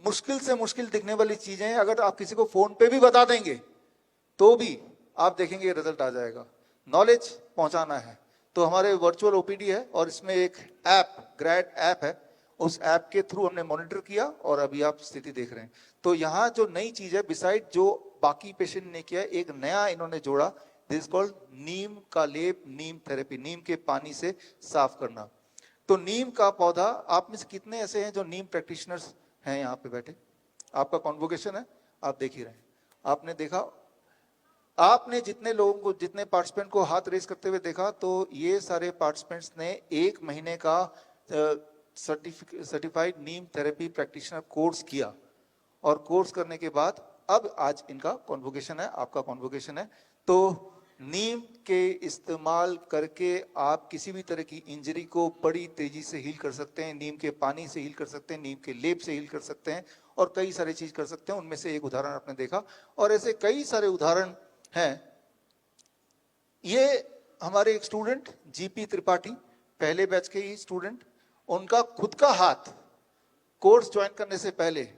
मुश्किल से मुश्किल दिखने वाली चीजें अगर आप किसी को फोन पे भी बता देंगे तो भी आप देखेंगे रिजल्ट आ जाएगा। नॉलेज पहुंचाना है तो हमारे वर्चुअल ओपीडी है और इसमें एक ऐप ग्रैड ऐप है, उस ऐप के थ्रू हमने मॉनिटर किया और अभी आप स्थिति देख रहे हैं। तो यहाँ जो नई चीज है बिसाइड जो बाकी पेशेंट ने किया, एक नया इन्होंने जोड़ा, दिस कॉल्ड नीम का लेप, नीम थेरेपी, नीम के पानी से साफ करना। तो नीम का पौधा, आप में से कितने ऐसे हैं जो नीम प्रैक्टिशनर्स हैं यहाँ पे बैठे? आपका कॉन्वोकेशन है, आप देख ही रहे हैं। आपने देखा, आपने जितने लोगों को, जितने पार्टिसिपेंट को हाथ रेस करते हुए देखा, तो ये सारे पार्टिसिपेंट्स ने 1 महीने का certified neem therapy practitioner course किया और कोर्स करने के बाद अब आज इनका कॉन्वोकेशन है, आपका कॉन्वोकेशन है। तो नीम के इस्तेमाल करके आप किसी भी तरह की इंजरी को बड़ी तेजी से हील कर सकते हैं, नीम के पानी से हील कर सकते हैं, नीम के लेप से हील कर सकते हैं और कई सारी चीज कर सकते हैं। उनमें से एक उदाहरण आपने देखा और ऐसे कई सारे उदाहरण हैं। ये हमारे एक स्टूडेंट जीपी त्रिपाठी, पहले बैच के ही स्टूडेंट, उनका खुद का हाथ कोर्स ज्वाइन करने से पहले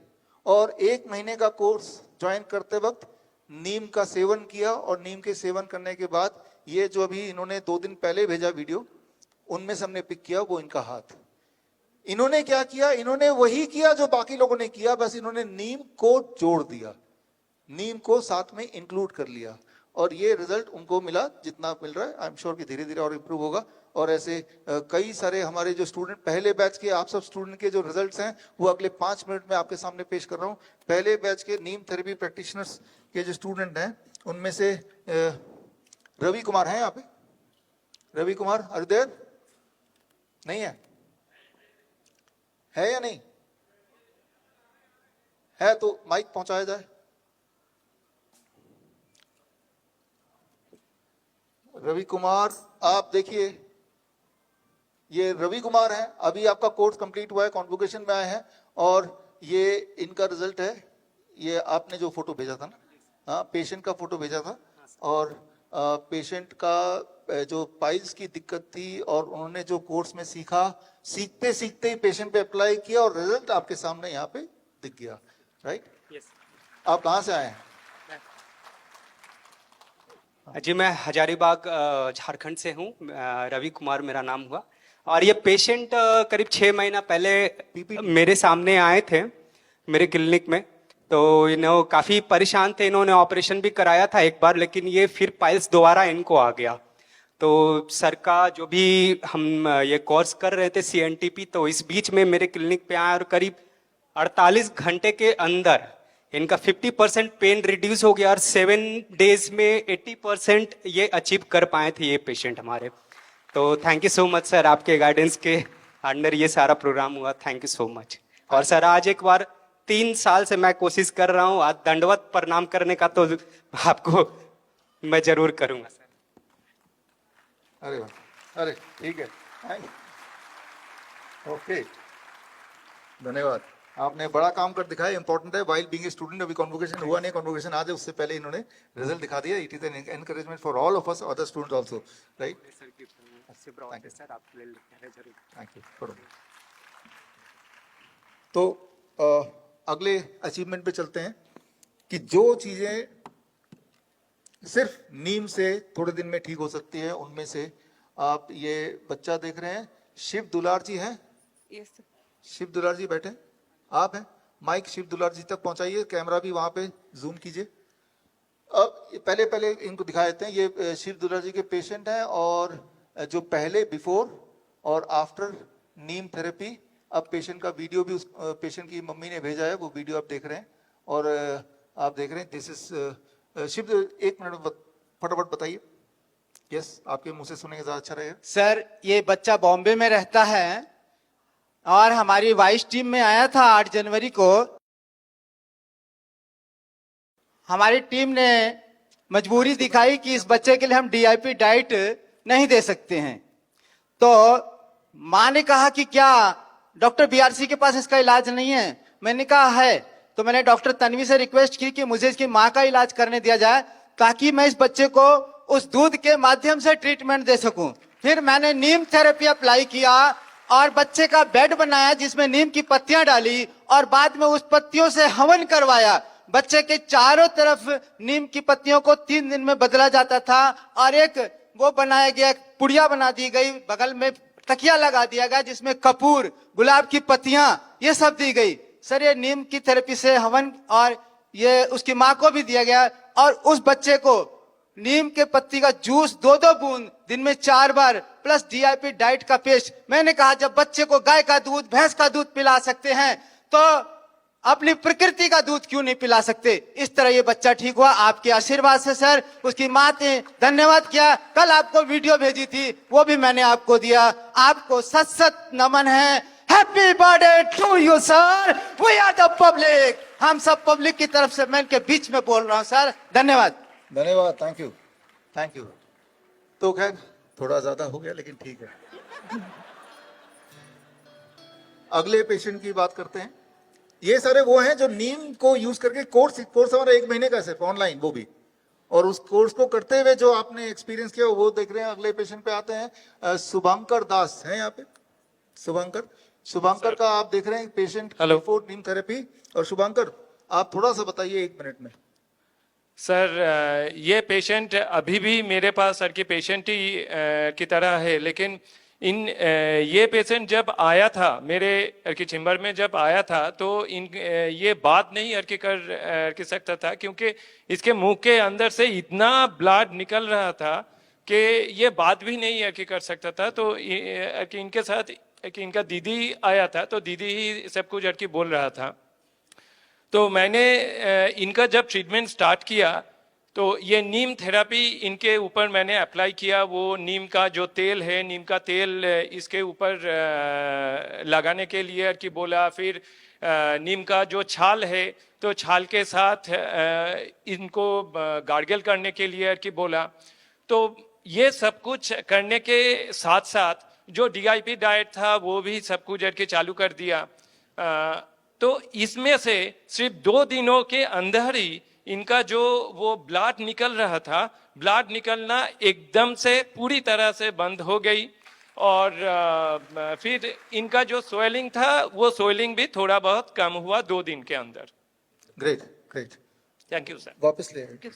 और 1 महीने का कोर्स ज्वाइन करते वक्त नीम का सेवन किया और नीम के सेवन करने के बाद ये जो अभी इन्होंने 2 दिन पहले भेजा वीडियो, उनमें से हमने पिक किया वो इनका हाथ। इन्होंने क्या किया, इन्होंने वही किया जो बाकी लोगों ने किया, बस इन्होंने नीम को जोड़ दिया, नीम को साथ में इंक्लूड कर लिया और ये रिजल्ट उनको मिला जितना मिल रहा है। आई एम श्योर कि धीरे धीरे और इंप्रूव होगा। और ऐसे कई सारे हमारे जो स्टूडेंट, पहले बैच के आप सब स्टूडेंट के जो रिजल्ट्स हैं वो अगले 5 मिनट में आपके सामने पेश कर रहा हूं। पहले बैच के नीम थेरेपी प्रैक्टिशनर्स के जो स्टूडेंट हैं उनमें से रवि कुमार हैं यहाँ पे? Ravi Kumar are there? नहीं है या नहीं है? तो माइक पहुंचाया जाए। रवि कुमार, आप देखिए, ये रवि कुमार है, अभी आपका कोर्स कंप्लीट हुआ है, कॉन्वोकेशन में आए हैं और ये इनका रिजल्ट है। ये आपने जो फोटो भेजा था ना, हाँ, पेशेंट का फोटो भेजा था और पेशेंट का जो पाइल्स की दिक्कत थी और उन्होंने जो कोर्स में सीखा, सीखते सीखते ही पेशेंट पे अप्लाई किया और रिजल्ट आपके सामने यहाँ पे दिख गया, राइट? यस। आप कहाँ से आए हैं? जी, मैं हजारीबाग झारखंड से हूँ। रवि कुमार मेरा नाम हुआ और ये पेशेंट करीब 6 महीना पहले मेरे सामने आए थे मेरे क्लिनिक में। तो इन्हों काफ़ी परेशान थे, इन्होंने ऑपरेशन भी कराया था एक बार, लेकिन ये फिर पाइल्स दोबारा इनको आ गया। तो सर का जो भी हम ये कोर्स कर रहे थे CNTP, तो इस बीच में मेरे क्लिनिक पे आए और करीब 48 घंटे के अंदर इनका 50% पेन रिड्यूस हो गया और 7 डेज में 80% ये अचीव कर पाए थे ये पेशेंट हमारे। तो thank you so much sir, आपके गाइडेंस के अंडर ये सारा प्रोग्राम हुआ, थैंक यू सो मच। और सर आज एक बार 3 साल से मैं कोशिश कर रहा हूँ, आज दंडवत प्रणाम करने का तो आपको मैं जरूर करूंगा सर। अरे वाह, अरे ठीक है, ओके, धन्यवाद। आपने बड़ा काम कर दिखाया, इंपॉर्टेंट है। वाइल बीइंग ए स्टूडेंट, अभी कॉन्वोकेशन हुआ नहीं, कॉन्वोकेशन आज है, उससे पहले इन्होंने रिजल्ट दिखा दिया। It is an encouragement for all of us other students also, right? Sir आप जरूर, थैंक यू। तो अगले अचीवमेंट पे चलते हैं कि जो चीजें सिर्फ नीम से थोड़े दिन में ठीक हो सकती है, उनमें से आप ये बच्चा देख रहे हैं, शिव दुलार जी हैं? यस। शिव दुलार जी बैठे, आप हैं? माइक शिव दुलार जी तक पहुंचाइए, कैमरा भी वहां पे जूम कीजिए। अब पहले इनको दिखा देते हैं। ये शिव दुलार जी के पेशेंट हैं और जो पहले बिफोर और आफ्टर नीम थेरेपी, अब पेशेंट का वीडियो भी उस पेशेंट की मम्मी ने भेजा है, वो वीडियो आप देख रहे हैं और आप देख रहे हैं। दिस इज शिव, 1 मिनट फटाफट बताइए। यस, आपके मुंह से सुनेंगे ज्यादा अच्छा रहेगा। सर, ये बच्चा बॉम्बे में रहता है और हमारी वाइस टीम में आया था 8 जनवरी को। हमारी टीम ने मजबूरी दिखाई कि इस बच्चे के लिए हम DIP डाइट नहीं दे सकते हैं। तो माँ ने कहा कि क्या डॉक्टर BRC के पास इसका इलाज नहीं है? मैंने कहा है। तो मैंने डॉक्टर तन्वी से रिक्वेस्ट की कि मुझे इसकी माँ का इलाज करने दिया जाए ताकि मैं इस बच्चे को उस दूध के माध्यम से ट्रीटमेंट दे सकूं। फिर मैंने नीम थेरेपी अप्लाई किया और बच्चे का बेड बनाया जिसमें नीम की पत्तियां डाली और बाद में उस पत्तियों से हवन करवाया। बच्चे के चारों तरफ नीम की पत्तियों को 3 दिन में बदला जाता था और एक वो बनाया गया, पुड़िया बना दी गई, बगल में तकिया लगा दिया गया जिसमें कपूर, गुलाब की पत्तियां, ये सब दी गई। सर ये नीम की थेरेपी से हवन और ये उसकी माँ को भी दिया गया और उस बच्चे को नीम के पत्ती का जूस 2-2 बूंद दिन में 4 बार प्लस डीआईपी डाइट का पेस्ट। मैंने कहा जब बच्चे को गाय का दूध, भैंस का दूध पिला सकते हैं तो अपनी प्रकृति का दूध क्यों नहीं पिला सकते। इस तरह ये बच्चा ठीक हुआ आपके आशीर्वाद से सर। उसकी माँ ने धन्यवाद किया। कल आपको वीडियो भेजी थी वो भी मैंने आपको दिया। आपको सत सत नमन है। Happy birthday to you sir. We are the public. हम सब पब्लिक की तरफ से मैं इनके बीच में बोल रहा हूँ सर। धन्यवाद। धन्यवाद, थैंक यू, थैंक यू। तो खैर थोड़ा ज्यादा हो गया लेकिन ठीक है। अगले पेशेंट की बात करते हैं। ये सारे वो हैं जो नीम को यूज करके कोर्स हमारा 1 महीने का सिर्फ ऑनलाइन, वो भी, और उस कोर्स को करते हुए जो आपने एक्सपीरियंस किया वो देख रहे हैं। अगले पेशेंट पे आते हैं। शुभंकर दास हैं यहाँ पे। शुभंकर का आप देख रहे हैं पेशेंट बिफोर नीम थेरेपी। और शुभंकर आप थोड़ा सा बताइए 1 मिनट में। सर ये पेशेंट अभी भी मेरे पास सर की पेशेंट ही की तरह है, लेकिन ये पेशेंट जब आया था मेरे की चेम्बर में, जब आया था तो ये बात नहीं कर सकता था क्योंकि इसके मुंह के अंदर से इतना ब्लड निकल रहा था कि ये बात भी नहीं कर सकता था। तो इनके साथ इनका दीदी आया था तो दीदी ही सब कुछ बोल रहा था। तो मैंने इनका जब ट्रीटमेंट स्टार्ट किया तो ये नीम थेरेपी इनके ऊपर मैंने अप्लाई किया। वो नीम का जो तेल है, नीम का तेल इसके ऊपर लगाने के लिए कि बोला। फिर नीम का जो छाल है तो छाल के साथ इनको गार्गल करने के लिए कि बोला। तो ये सब कुछ करने के साथ साथ जो डीआईपी डाइट था वो भी सब कुछ चालू कर दिया। तो इसमें से सिर्फ 2 दिनों के अंदर ही इनका जो वो ब्लड निकल रहा था, ब्लड निकलना एकदम से पूरी तरह से बंद हो गई। और फिर इनका जो स्वेलिंग था वो स्वेलिंग भी थोड़ा बहुत कम हुआ 2 दिन के अंदर। Great great, thank you sir. वापस ले आइए।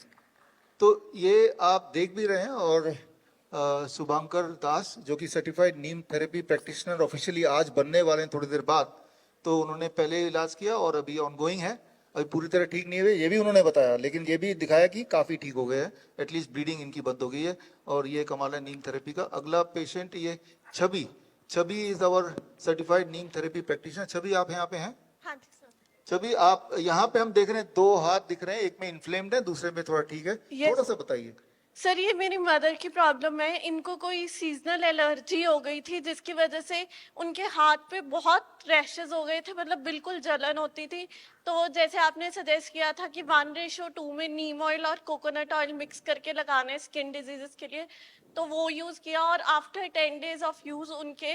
तो ये आप देख भी रहे हैं। और शुभंकर दास जो कि certified neem therapy practitioner officially आज बनने वाले हैं थोड़ी देर बाद। तो उन्होंने पहले इलाज किया और अभी ऑनगोइंग है। अभी पूरी तरह ठीक नहीं हुए ये भी उन्होंने बताया, लेकिन ये भी दिखाया कि काफी ठीक हो गए हैं। एटलीस्ट ब्लीडिंग इनकी बंद हो गई है। और ये कमाल है नीम थेरेपी का। अगला पेशेंट ये Chhavi is our certified neem therapy practitioner. Chhavi आप यहाँ पे हैं? हाँ जी सर। छवि आप यहाँ पे हम देख रहे हैं 2 हाथ दिख रहे हैं, एक में इन्फ्लेम्ड है दूसरे में थोड़ा ठीक है। थोड़ा सा बताइए। सर ये मेरी मदर की प्रॉब्लम है। इनको कोई सीजनल एलर्जी हो गई थी जिसकी वजह से उनके हाथ पे बहुत रैशेस हो गए थे, मतलब बिल्कुल जलन होती थी। तो जैसे आपने सजेस्ट किया था कि 1:2 में नीम ऑयल और कोकोनट ऑयल मिक्स करके लगाने स्किन डिजीजेस के लिए, तो वो यूज किया और आफ्टर 10 डेज ऑफ यूज उनके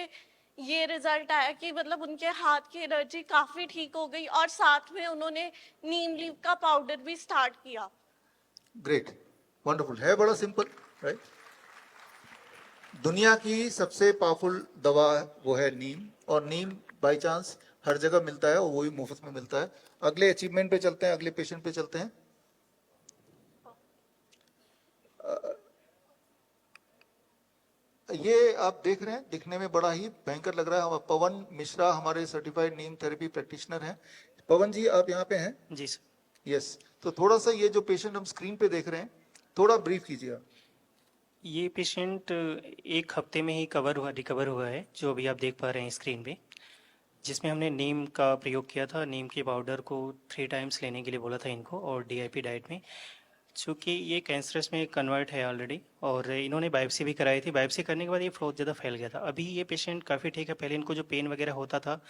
ये रिजल्ट आया कि मतलब उनके हाथ की एलर्जी काफी ठीक हो गई। और साथ में उन्होंने नीम लीफ का पाउडर भी स्टार्ट किया। ग्रेट, वंडरफुल है। बड़ा सिंपल, राइट। दुनिया की सबसे पावरफुल दवा वो है नीम। और नीम बाय चांस हर जगह मिलता है और वो भी मुफ्त में मिलता है। अगले अचीवमेंट पे चलते हैं, अगले पेशेंट पे चलते हैं। ये आप देख रहे हैं, दिखने में बड़ा ही भयंकर लग रहा है। पवन मिश्रा हमारे सर्टिफाइड नीम थेरेपी प्रैक्टिशनर हैं। पवन जी आप यहाँ पे हैं? जी सर। यस। तो थोड़ा सा ये जो पेशेंट हम स्क्रीन पे देख रहे हैं थोड़ा ब्रीफ कीजिएगा। ये पेशेंट 1 हफ्ते में ही रिकवर हुआ है, जो अभी आप देख पा रहे हैं स्क्रीन पे, जिसमें हमने नीम का प्रयोग किया था। नीम के पाउडर को 3 टाइम्स लेने के लिए बोला था इनको, और डीआईपी डाइट में, चूँकि ये कैंसरस में कन्वर्ट है ऑलरेडी। और इन्होंने बायोप्सी भी कराई थी। बायोप्सी करने के बाद ये बहुत ज़्यादा फैल गया था। अभी ये पेशेंट काफ़ी ठीक है। पहले इनको जो पेन वगैरह होता था,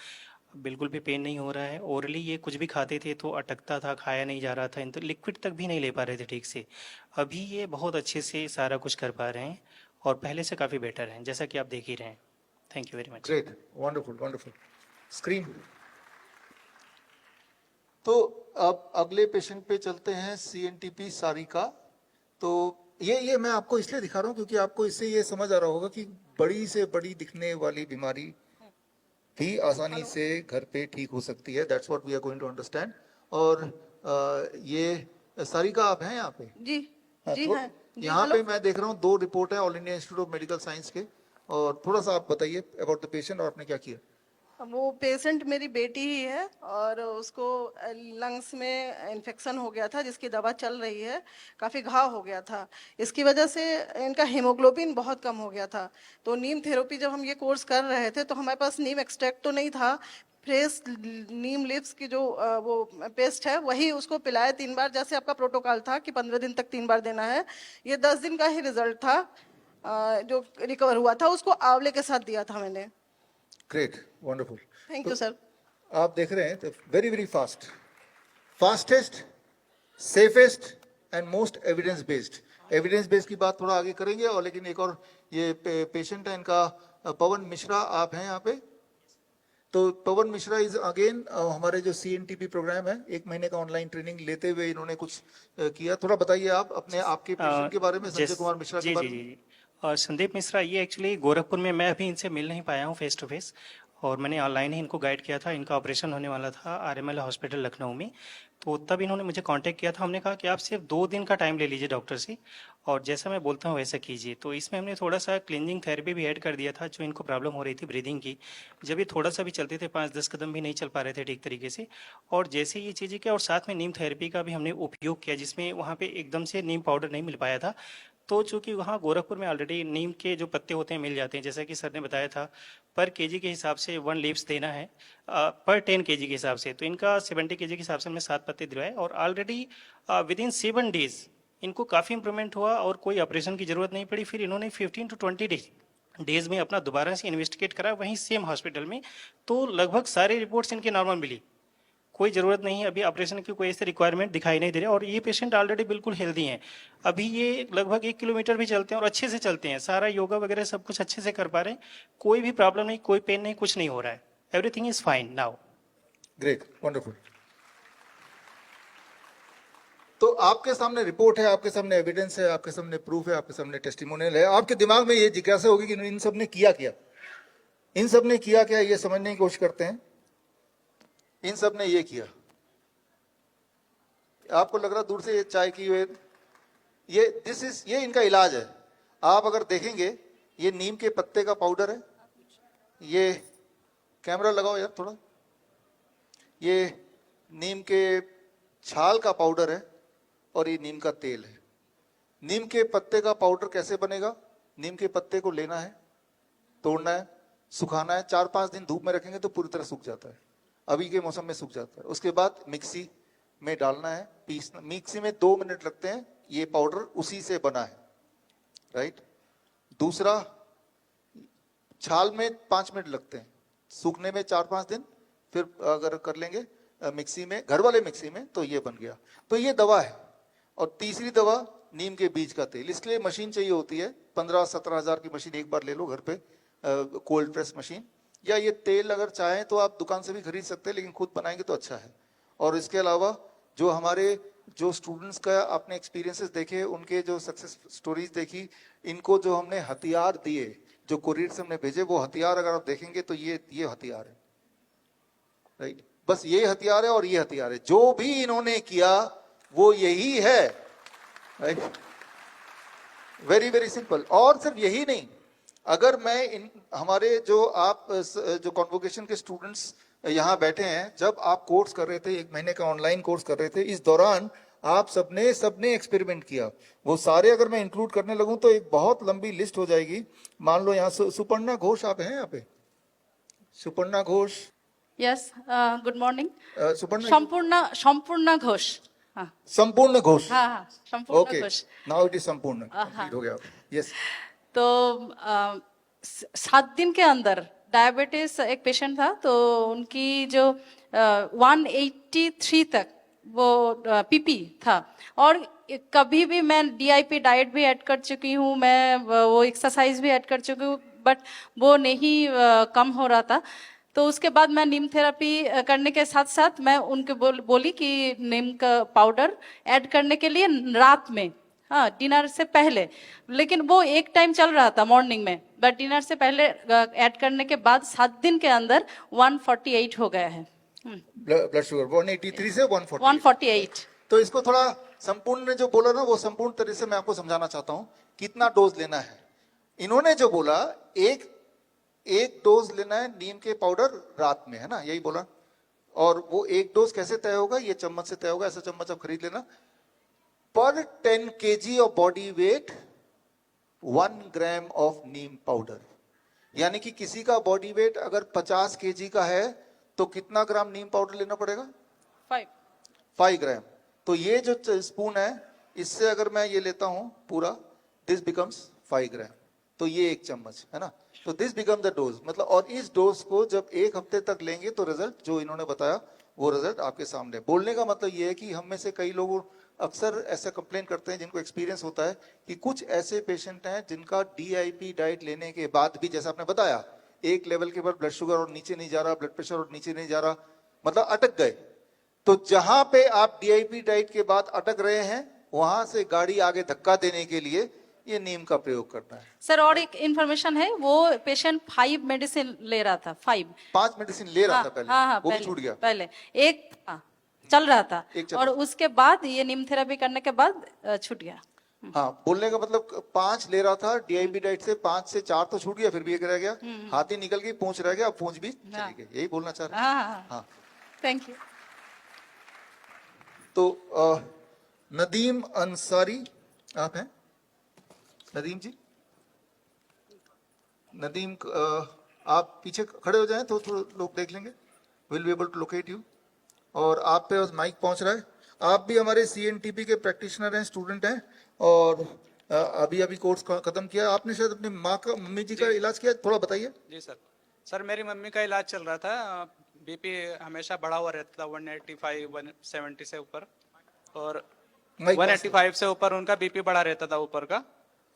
बिल्कुल भी पेन नहीं हो रहा है। ओरली ये कुछ भी खाते थे तो अटकता था, खाया नहीं जा रहा था, इनको लिक्विड तक भी नहीं ले पा रहे थे ठीक से। अभी ये बहुत अच्छे से सारा कुछ कर पा रहे हैं और पहले से काफ़ी बेटर हैं, जैसा कि आप देख ही रहे हैं। Thank you very much. Great, wonderful wonderful. Screen. तो अब अगले पेशेंट पे चलते हैं, CNTP सारिका। तो ये मैं आपको इसलिए दिखा रहा हूँ क्योंकि आपको इससे ये समझ आ रहा होगा कि बड़ी से बड़ी दिखने वाली बीमारी भी आसानी से घर पे ठीक हो सकती है। That's what we are going to understand. और ये सारिका आप हैं यहाँ पे? जी जी तो हाँ जी, यहाँ हेलो। पे मैं देख रहा हूँ 2 रिपोर्ट है all India institute of medical science के, और थोड़ा सा आप बताइए अबाउट द पेशेंट और आपने क्या किया। वो पेशेंट मेरी बेटी ही है और उसको लंग्स में इन्फेक्शन हो गया था जिसकी दवा चल रही है, काफ़ी घाव हो गया था। इसकी वजह से इनका हीमोग्लोबिन बहुत कम हो गया था। तो नीम थेरेपी जब हम ये कोर्स कर रहे थे तो हमारे पास नीम एक्सट्रैक्ट तो नहीं था, फ्रेश नीम लीव्स की जो वो पेस्ट है वही उसको पिलाया 3 बार, जैसे आपका प्रोटोकॉल था कि 15 दिन तक 3 बार देना है। ये 10 दिन का ही रिजल्ट था जो रिकवर हुआ था, उसको आंवले के साथ दिया था मैंने। Great, wonderful. Thank you sir. आप देख रहे हैं तो very very fastest, safest and most evidence based की बात थोड़ा आगे करेंगे। और लेकिन एक और ये पेशेंट है इनका पवन मिश्रा, आप हैं यहाँ पे? तो पवन मिश्रा इज अगेन हमारे जो CNTP प्रोग्राम है, 1 महीने का ऑनलाइन ट्रेनिंग लेते हुए इन्होंने कुछ किया। थोड़ा बताइए आप अपने आपके पेशेंट के बारे में, संजय कुमार मिश्रा के बारे में। और संदीप मिश्रा ये एक्चुअली गोरखपुर में, मैं अभी इनसे मिल नहीं पाया हूँ फेस टू फेस, और मैंने ऑनलाइन ही इनको गाइड किया था। इनका ऑपरेशन होने वाला था RML हॉस्पिटल लखनऊ में, तो तब इन्होंने मुझे कांटेक्ट किया था। हमने कहा कि आप सिर्फ 2 दिन का टाइम ले लीजिए डॉक्टर से, और जैसा मैं बोलता हूँ वैसा कीजिए। तो इसमें हमने थोड़ा सा क्लींजिंग थेरेपी भी ऐड कर दिया था, जो इनको प्रॉब्लम हो रही थी ब्रीदिंग की। जब ये थोड़ा सा भी चलते थे, 5-10 कदम भी नहीं चल पा रहे थे ठीक तरीके से, और जैसे ये चीज़ें किया, और साथ में नीम थेरेपी का भी हमने उपयोग किया, जिसमें वहाँ पे एकदम से नीम पाउडर नहीं मिल पाया था। तो चूंकि वहाँ गोरखपुर में ऑलरेडी नीम के जो पत्ते होते हैं मिल जाते हैं, जैसा कि सर ने बताया था, पर केजी के हिसाब से 1 लीव्स देना है पर 10 केजी के हिसाब से। तो इनका 70 केजी के हिसाब से हमने 7 पत्ते दिलवाए, और ऑलरेडी विदिन 7 डेज इनको काफ़ी इंप्रूवमेंट हुआ और कोई ऑपरेशन की जरूरत नहीं पड़ी। फिर इन्होंने 15 to 20 डेज में अपना दोबारा से इन्वेस्टिगेट करा वहीं सेम हॉस्पिटल में, तो लगभग सारी रिपोर्ट्स इनके नॉर्मल मिली। कोई ज़रूरत नहीं है अभी ऑपरेशन की, कोई ऐसे रिक्वायरमेंट दिखाई नहीं दे रही, और ये पेशेंट ऑलरेडी बिल्कुल हेल्दी हैं। अभी ये लगभग 1 किलोमीटर भी चलते हैं और अच्छे से चलते हैं, सारा योगा वगैरह सब कुछ अच्छे से कर पा रहे हैं। कोई भी प्रॉब्लम नहीं, कोई पेन नहीं, कुछ नहीं हो रहा है। Everything is fine now. Great, wonderful. तो आपके सामने रिपोर्ट है, आपके सामने एविडेंस है, आपके सामने प्रूफ है, आपके सामने टेस्टिमोनियल है। आपके दिमाग में ये जिज्ञासा होगी कि इन सब ने किया क्या, इन सब ने किया क्या, ये समझने की कोशिश करते हैं। इन सब ने ये किया, आपको लग रहा दूर से ये चाय की ये इनका इलाज है। आप अगर देखेंगे ये नीम के पत्ते का पाउडर है, ये कैमरा लगाओ यार थोड़ा, ये नीम के छाल का पाउडर है, और ये नीम का तेल है। नीम के पत्ते का पाउडर कैसे बनेगा? नीम के पत्ते को लेना है, तोड़ना है, सुखाना है, 4-5 दिन धूप में रखेंगे तो पूरी तरह सूख जाता है, अभी के मौसम में सूख जाता है। उसके बाद मिक्सी में डालना है, पीसना। मिक्सी में 2 मिनट लगते हैं, ये पाउडर उसी से बना है, राइट। दूसरा, छाल में 5 मिनट लगते हैं, सूखने में 4-5 दिन, फिर अगर कर लेंगे मिक्सी में, घर वाले मिक्सी में, तो ये बन गया। तो ये दवा है। और तीसरी दवा नीम के बीज का तेल। इसके लिए मशीन चाहिए होती है, 15-17 हजार की मशीन एक बार ले लो घर पे, कोल्ड प्रेस मशीन। या ये तेल अगर चाहें तो आप दुकान से भी खरीद सकते हैं, लेकिन खुद बनाएंगे तो अच्छा है। और इसके अलावा जो हमारे जो स्टूडेंट्स का आपने एक्सपीरियंसेस देखे, उनके जो सक्सेस स्टोरीज देखी, इनको जो हमने हथियार दिए, जो कुरियर से हमने भेजे, वो हथियार अगर आप देखेंगे तो ये हथियार है, राइट। बस ये हथियार है और ये हथियार है, जो भी इन्होंने किया वो यही है, राइट। Very very simple. और सिर्फ यही नहीं, अगर मैं हमारे जो कॉन्वोकेशन के स्टूडेंट्स यहाँ बैठे हैं, जब आप कोर्स कर रहे थे, 1 महीने का ऑनलाइन कोर्स कर रहे थे, इस दौरान आप सबने एक्सपेरिमेंट किया। वो सारे अगर मैं इंक्लूड करने लगूं तो एक बहुत लंबी लिस्ट हो जाएगी। मान लो यहाँ सुपर्णा घोष, आप हैं यहाँ पे? Suparna Ghosh. Yes, good morning. Suparna, संपूर्ण घोष। हाँ संपूर्ण घोष। हाँ हाँ, संपूर्ण okay, Ghosh. Now it is संपूर्ण, कंप्लीट हो गया। यस। तो 7 दिन के अंदर डायबिटीज एक पेशेंट था, तो उनकी जो 183 तक वो पीपी था, और कभी भी मैं DIP डाइट भी ऐड कर चुकी हूँ, मैं वो एक्सरसाइज भी ऐड कर चुकी हूँ, बट वो नहीं कम हो रहा था। तो उसके बाद मैं नीम थेरेपी करने के साथ साथ मैं उनके बोली कि नीम का पाउडर ऐड करने के लिए हाँ, डिनर से पहले, लेकिन वो एक टाइम चल रहा था मॉर्निंग में, बट डिनर से पहले ऐड करने के बाद 7 दिन के अंदर 148 हो गया है। ब्लड शुगर 183 से 140। 148। तो इसको थोड़ा संपूर्ण ने जो बोला ना, वो संपूर्ण तरह से मैं आपको समझाना चाहता हूं कितना डोज लेना है। इन्होंने जो बोला एक डोज लेना है नीम के पाउडर रात में, है ना, यही बोला। और वो एक डोज कैसे तय होगा, ये चम्मच से तय होगा, ऐसा चम्मच आप खरीद लेना। पर 10 kg of body weight 1 gram of Neem powder, यानी कि किसी का बॉडी वेट अगर 50 kg का है तो कितना ग्राम नीम पाउडर लेना पड़ेगा? 5 ग्राम। तो ये जो स्पून है, इससे अगर मैं ये लेता हूं पूरा, दिस बिकम्स 5 ग्राम, तो ये एक चम्मच है ना। तो दिस बिकम द डोज, मतलब, और इस डोज को जब 1 हफ्ते तक लेंगे तो रिजल्ट जो इन्होंने बताया वो रिजल्ट आपके सामने। बोलने का मतलब ये है कि हम में से कई लोग अक्सर ऐसा कंप्लेन करते हैं, जिनको एक्सपीरियंस होता है कि कुछ ऐसे पेशेंट हैं जिनका DIP डाइट लेने के बाद भी, जैसा आपने बताया, एक लेवल के बाद ब्लड शुगर और नीचे नहीं जा रहा, ब्लड प्रेशर और नीचे नहीं जा रहा, मतलब अटक गए। तो जहां पे आप DIP डाइट के बाद अटक रहे हैं, वहां से गाड़ी आगे धक्का देने के लिए ये नीम का प्रयोग करना है। सर, और एक इंफॉर्मेशन है, वो पेशेंट 5 मेडिसिन ले रहा था, 5 मेडिसिन ले रहा था पहले, हाँ, वो भी पहले, छूट गया। पहले एक चल रहा था, एक चल और उसके बाद ये नीम थेरेपी करने के बाद छूट गया। हाँ, बोलने का मतलब 5 ले रहा था DIP डाइट से, 5 से 4 तो छूट गया, फिर भी एक रह गया, हाथी निकल गई, पूंछ रह गया, अब पूंछ भी चली गई, यही बोलना चाह रहे हैं। हाँ, थैंक यू। तो नदीम अंसारी आप हैं? नदीम जी, नदीम, आप पीछे खड़े हो जाएं तो थोड़ा लोग देख लेंगे, will be able to locate you. और आप पे माइक पहुंच रहा है। आप भी हमारे CNTP के प्रैक्टिशनर हैं, स्टूडेंट हैं, और अभी कोर्स खत्म किया। आपने शायद अपनी मम्मी जी का इलाज किया, थोड़ा बताइए। जी सर, मेरी मम्मी का इलाज चल रहा था। BP हमेशा बढ़ा हुआ रहता था, 185 170 से ऊपर, और 185 से ऊपर उनका BP बढ़ा रहता था ऊपर का।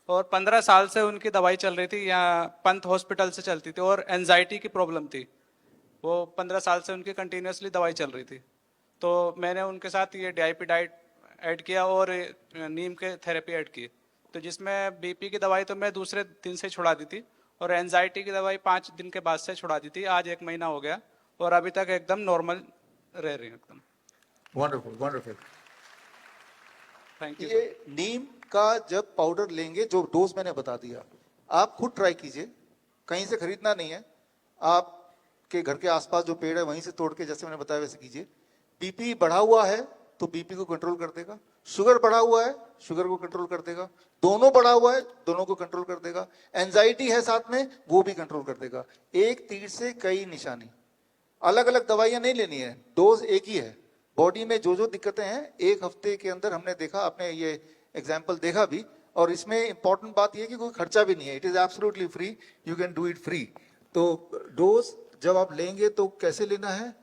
और 15 साल से उनकी दवाई चल रही थी, यहाँ पंत हॉस्पिटल से चलती थी, और एंजाइटी की प्रॉब्लम थी, वो 15 साल से उनकी कंटिन्यूसली दवाई चल रही थी। तो मैंने उनके साथ ये DIP डाइट ऐड किया और नीम के थेरेपी ऐड की, तो जिसमें BP की दवाई तो मैं दूसरे दिन से छुड़ा दी थी, और एंजाइटी की दवाई 5 दिन के बाद से छुड़ा दी थी। आज 1 महीना हो गया और अभी तक एकदम नॉर्मल रह रही हूँ एकदम। Wonderful, wonderful. Thank you. ये नीम का जब पाउडर लेंगे, जो डोज मैंने बता दिया, आप खुद ट्राई कीजिए, कहीं से खरीदना नहीं है, आपके घर के आसपास जो पेड़ है वहीं से तोड़ के, जैसे मैंने बताया वैसे कीजिए। BP बढ़ा हुआ है तो BP को कंट्रोल कर देगा, शुगर बढ़ा हुआ है शुगर को कंट्रोल कर देगा, दोनों बढ़ा हुआ है दोनों को कंट्रोल कर देगा, एंजाइटी है साथ में वो भी कंट्रोल कर देगा। एक तीर से कई निशानी। अलग अलग दवाइयां नहीं लेनी है, डोज एक ही है। बॉडी में जो दिक्कतें हैं 1 हफ्ते के अंदर हमने देखा, आपने ये एग्जाम्पल देखा भी, और इसमें इंपॉर्टेंट बात यह कि कोई खर्चा भी नहीं है, it is absolutely free, you can do it free. तो डोज जब आप लेंगे तो कैसे लेना है?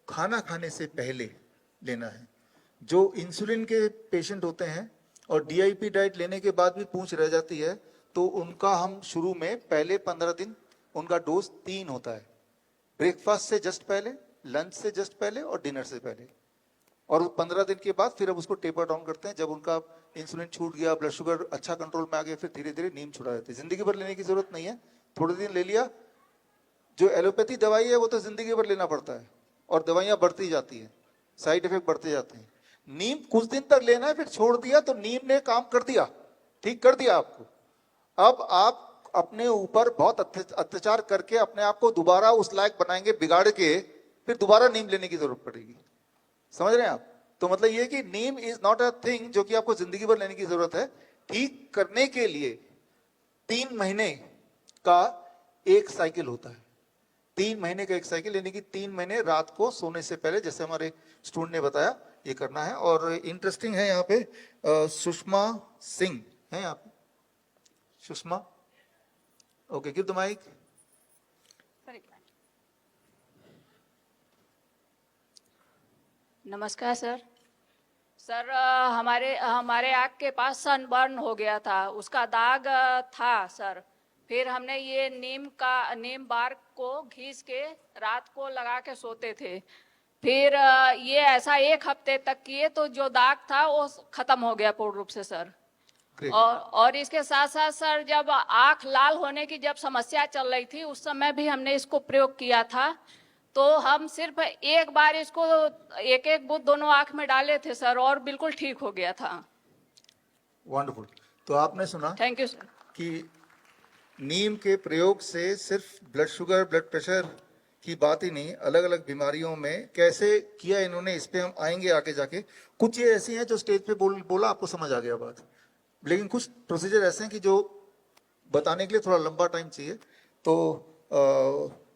खाना खाने से पहले लेना है। जो इंसुलिन के पेशेंट होते हैं और DIP डाइट लेने के बाद भी पूंछ रह जाती है, तो उनका हम शुरू में पहले 15 दिन उनका डोज 3 होता है, ब्रेकफास्ट से जस्ट पहले, लंच से जस्ट पहले और डिनर से पहले। और 15 दिन के बाद फिर अब उसको टेपर डाउन करते हैं। जब उनका इंसुलिन छूट गया, ब्लड शुगर अच्छा कंट्रोल में आ गया, फिर धीरे धीरे नीम छुड़ा देते हैं। जिंदगी भर लेने की जरूरत नहीं है, थोड़े दिन ले लिया। जो एलोपैथी दवाई है वो तो जिंदगी भर लेना पड़ता है, और दवाइयां बढ़ती जाती है, साइड इफेक्ट बढ़ते जाते हैं। नीम कुछ दिन तक लेना है, फिर छोड़ दिया तो नीम ने काम कर दिया, ठीक कर दिया आपको। अब आप अपने ऊपर बहुत अत्याचार करके अपने आप को दोबारा उस लायक बनाएंगे, बिगाड़ के फिर दोबारा नीम लेने की जरूरत पड़ेगी। समझ रहे हैं आप? तो मतलब ये कि नीम इज नॉट अ थिंग जो कि आपको जिंदगी भर लेने की जरूरत है। ठीक करने के लिए 3 महीने का एक साइकिल होता है, 3 महीने का एक साइकिल, यानी कि 3 महीने रात को सोने से पहले, जैसे हमारे स्टूडेंट ने बताया, ये करना है। और इंटरेस्टिंग है यहाँ पे सुषमा सिंह है यहाँ पे। Sushma, okay, give the mike. नमस्कार सर, हमारे आँख के पास सनबर्न हो गया था, उसका दाग था सर। फिर हमने ये नीम बार को घिस के रात को लगा के सोते थे, फिर ये ऐसा 1 हफ्ते तक किए तो जो दाग था वो खत्म हो गया पूर्ण रूप से सर। Great. और इसके साथ साथ सर जब आंख लाल होने की जब समस्या चल रही थी उस समय भी हमने इसको प्रयोग किया था, तो हम सिर्फ एक बार इसको एक एक बूंद दोनों आंख में डाले थे सर और बिल्कुल ठीक हो गया था। वंडरफुल। तो आपने सुना थैंक यू सर। कि नीम के प्रयोग से सिर्फ ब्लड शुगर, ब्लड प्रेशर की बात ही नहीं, अलग अलग बीमारियों में कैसे किया इन्होंने, इस पे हम आएंगे आगे जाके। कुछ ये ऐसी हैं जो स्टेज पे बोला आपको समझ आ गया बात, लेकिन कुछ प्रोसीजर ऐसे हैं कि जो बताने के लिए थोड़ा लंबा टाइम चाहिए, तो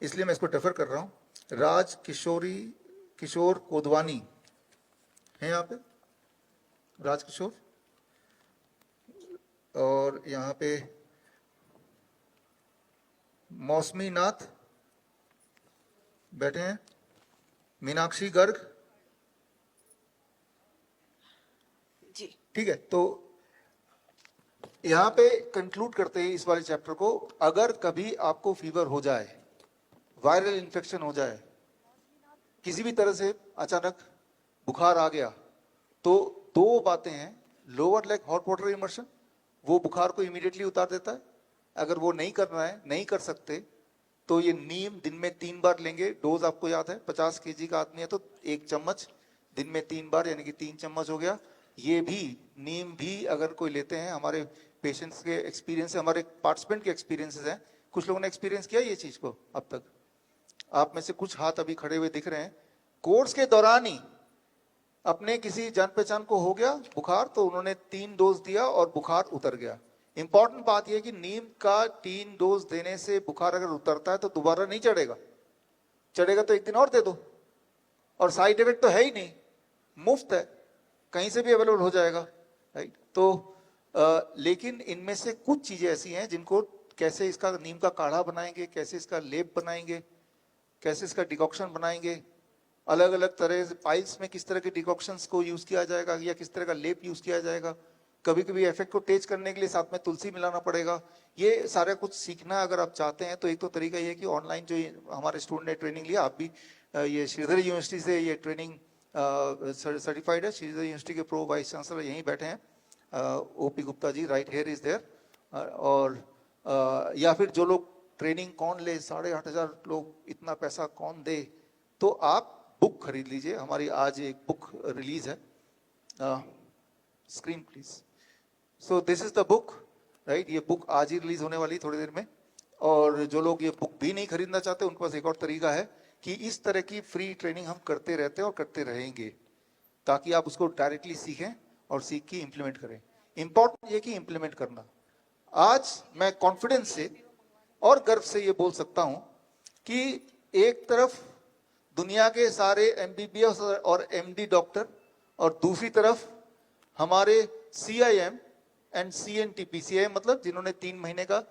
इसलिए मैं इसको डेफर कर रहा हूँ। राज किशोर कोदवानी है यहाँ पे, राज किशोर, और यहाँ पे मौसमी नाथ बैठे हैं, मीनाक्षी गर्ग जी। ठीक है। तो यहाँ पे कंक्लूड करते हैं इस वाले चैप्टर को। अगर कभी आपको फीवर हो जाए, वायरल इन्फेक्शन हो जाए, किसी भी तरह से अचानक बुखार आ गया, तो 2 बातें हैं। Lower leg hot water immersion, वो बुखार को इमीडिएटली उतार देता है। अगर वो नहीं करना है, नहीं कर सकते, तो ये नीम दिन में 3 बार लेंगे। डोज आपको याद है, 50 kg का आदमी है तो 1 चम्मच दिन में 3 बार, यानी कि 3 चम्मच हो गया। ये भी नीम भी अगर कोई लेते हैं, हमारे पेशेंट्स के एक्सपीरियंस है, हमारे पार्टिसिपेंट के एक्सपीरियंसेस हैं, कुछ लोगों ने एक्सपीरियंस किया ये चीज को अब तक। आप में से कुछ हाथ अभी खड़े हुए दिख रहे हैं। कोर्स के दौरान ही अपने किसी जान पहचान को हो गया बुखार, तो उन्होंने 3 डोज दिया और बुखार उतर गया। इंपॉर्टेंट बात यह कि नीम का 3 डोज देने से बुखार अगर उतरता है तो दोबारा नहीं चढ़ेगा, चढ़ेगा तो 1 दिन और दे दो, और साइड इफेक्ट तो है ही नहीं, मुफ्त है, कहीं से भी अवेलेबल हो जाएगा, राइट। तो लेकिन इनमें से कुछ चीजें ऐसी हैं जिनको कैसे इसका नीम का काढ़ा बनाएंगे, कैसे इसका लेप बनाएंगे, कैसे इसका डिकॉक्शन बनाएंगे, अलग अलग तरह से पाइल्स में किस तरह के डिकॉक्शंस को यूज किया जाएगा या किस तरह का लेप यूज किया जाएगा। कभी कभी इफेक्ट को तेज करने के लिए साथ में तुलसी मिलाना पड़ेगा। ये सारा कुछ सीखना अगर आप चाहते हैं तो एक तो तरीका ये है कि ऑनलाइन जो हमारे स्टूडेंट ने ट्रेनिंग लिया, आप भी ये श्रीधर यूनिवर्सिटी से ये ट्रेनिंग सर्टिफाइड है। श्रीधर यूनिवर्सिटी के प्रो वाइस चांसलर यहीं बैठे हैं, OP Gupta ji, right here is there. और या फिर जो लोग ट्रेनिंग कौन ले, 8,500 लोग, इतना पैसा कौन दे, तो आप बुक खरीद लीजिए। हमारी आज एक बुक रिलीज है, screen please. So this is the book, right. ये बुक आज ही रिलीज होने वाली थोड़ी देर में। और जो लोग ये बुक भी नहीं खरीदना चाहते, उनके पास एक और तरीका है कि इस तरह की फ्री ट्रेनिंग हम करते रहते हैं और करते रहेंगे, ताकि आप उसको डायरेक्टली सीखें और सीख के इम्प्लीमेंट करें। इंपॉर्टेंट ये कि इम्प्लीमेंट करना। आज मैं कॉन्फिडेंस से और गर्व से ये बोल सकता हूं कि एक तरफ दुनिया के सारे एमबीबीएस और एमडी डॉक्टर, और दूसरी तरफ हमारे सीआईएम एंड सीएनटीपी, सीआईएम मतलब जिन्होंने 3 महीने का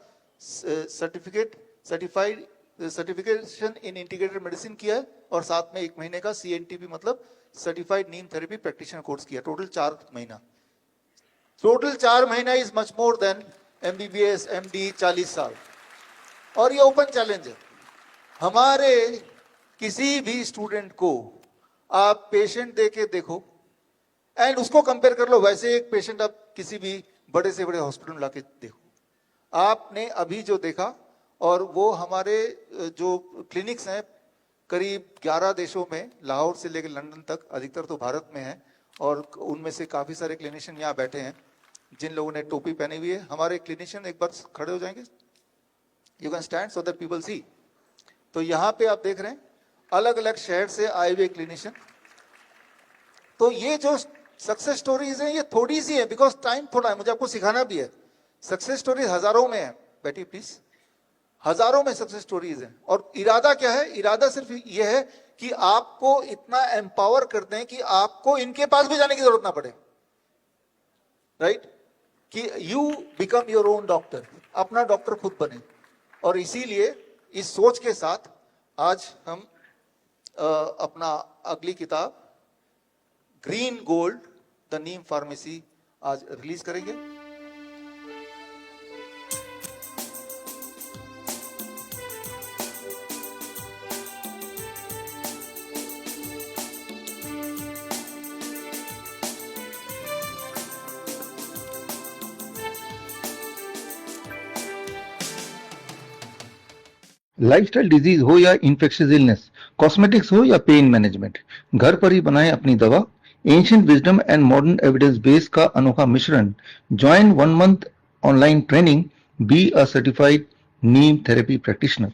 सर्टिफिकेशन इन इंटीग्रेटेड मेडिसिन किया है, और साथ में 1 महीने का सीएनटीपी मतलब certified neem therapy practitioner course किया। टोटल 4 महीना। टोटल 4 महीना is much more than MBBS MD 40 साल। और ये ओपन चैलेंज है हमारे किसी भी स्टूडेंट को। आप पेशेंट देके देखो एंड उसको कंपेयर कर लो, वैसे एक पेशेंट आप किसी भी बड़े से बड़े हॉस्पिटल में लाके देखो। आपने अभी जो देखा, और वो हमारे जो क्लिनिक्स हैं करीब 11 देशों में, लाहौर से लेकर लंदन तक, अधिकतर तो भारत में है, और उनमें से काफी सारे क्लिनिशियन यहाँ बैठे हैं जिन लोगों ने टोपी पहनी हुई है। हमारे क्लिनिशियन एक बार खड़े हो जाएंगे, you can stand so that people see. तो यहाँ पे आप देख रहे हैं अलग अलग शहर से आए हुए क्लिनिशियन। तो ये जो सक्सेस स्टोरीज हैं ये थोड़ी सी है, बिकॉज टाइम थोड़ा है, मुझे आपको सिखाना भी है। सक्सेस स्टोरीज हजारों में है, बेटी प्लीज, हजारों में सक्सेस स्टोरीज हैं। और इरादा क्या है? इरादा सिर्फ ये है कि आपको इतना एम्पावर कर दें कि आपको इनके पास भी जाने की जरूरत ना पड़े, राइट? कि you become your own doctor, अपना डॉक्टर खुद बने। और इसीलिए इस सोच के साथ आज हम अपना अगली किताब green gold the Neem pharmacy आज रिलीज करेंगे। लाइफस्टाइल डिजीज हो या इन्फेक्शियस इलनेस, कॉस्मेटिक्स हो या पेन मैनेजमेंट, घर पर ही बनाएं अपनी दवा। Ancient wisdom and modern evidence base का अनोखा मिश्रण। Join 1 month online training, be a certified neem therapy practitioner.